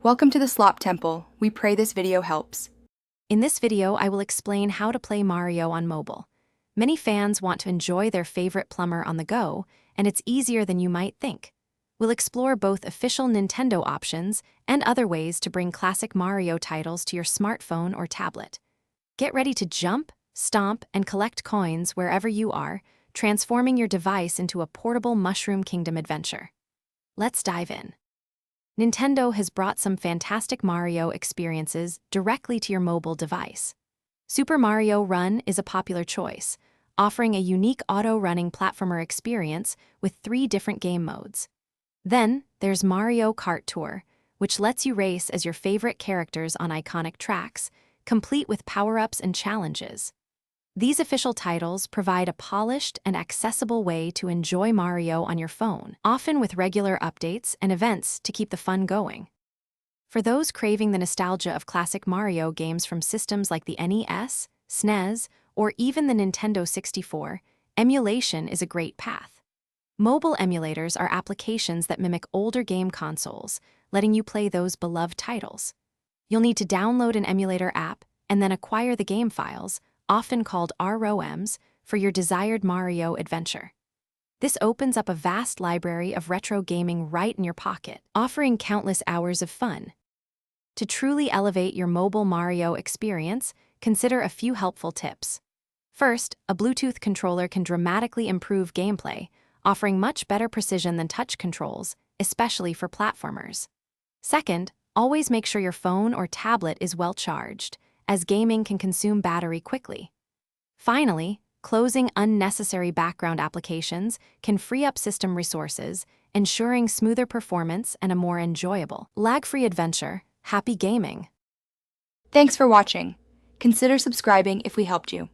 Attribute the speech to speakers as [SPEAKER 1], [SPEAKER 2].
[SPEAKER 1] Welcome to the Slop Temple. We pray this video helps.
[SPEAKER 2] In this video, I will explain how to play Mario on mobile. Many fans want to enjoy their favorite plumber on the go, and it's easier than you might think. We'll explore both official Nintendo options and other ways to bring classic Mario titles to your smartphone or tablet. Get ready to jump, stomp, and collect coins wherever you are, transforming your device into a portable Mushroom Kingdom adventure. Let's dive in. Nintendo has brought some fantastic Mario experiences directly to your mobile device. Super Mario Run is a popular choice, offering a unique auto-running platformer experience with 3 different game modes. Then, there's Mario Kart Tour, which lets you race as your favorite characters on iconic tracks, complete with power-ups and challenges. These official titles provide a polished and accessible way to enjoy Mario on your phone, often with regular updates and events to keep the fun going. For those craving the nostalgia of classic Mario games from systems like the NES, SNES, or even the Nintendo 64, emulation is a great path. Mobile emulators are applications that mimic older game consoles, letting you play those beloved titles. You'll need to download an emulator app and then acquire the game files, often called ROMs, for your desired Mario adventure. This opens up a vast library of retro gaming right in your pocket, offering countless hours of fun. To truly elevate your mobile Mario experience, consider a few helpful tips. First, a Bluetooth controller can dramatically improve gameplay, offering much better precision than touch controls, especially for platformers. Second, always make sure your phone or tablet is well charged, as gaming can consume battery quickly. Finally, closing unnecessary background applications can free up system resources, ensuring smoother performance and a more enjoyable, lag-free adventure. Happy gaming!
[SPEAKER 1] Thanks for watching. Consider subscribing if we helped you.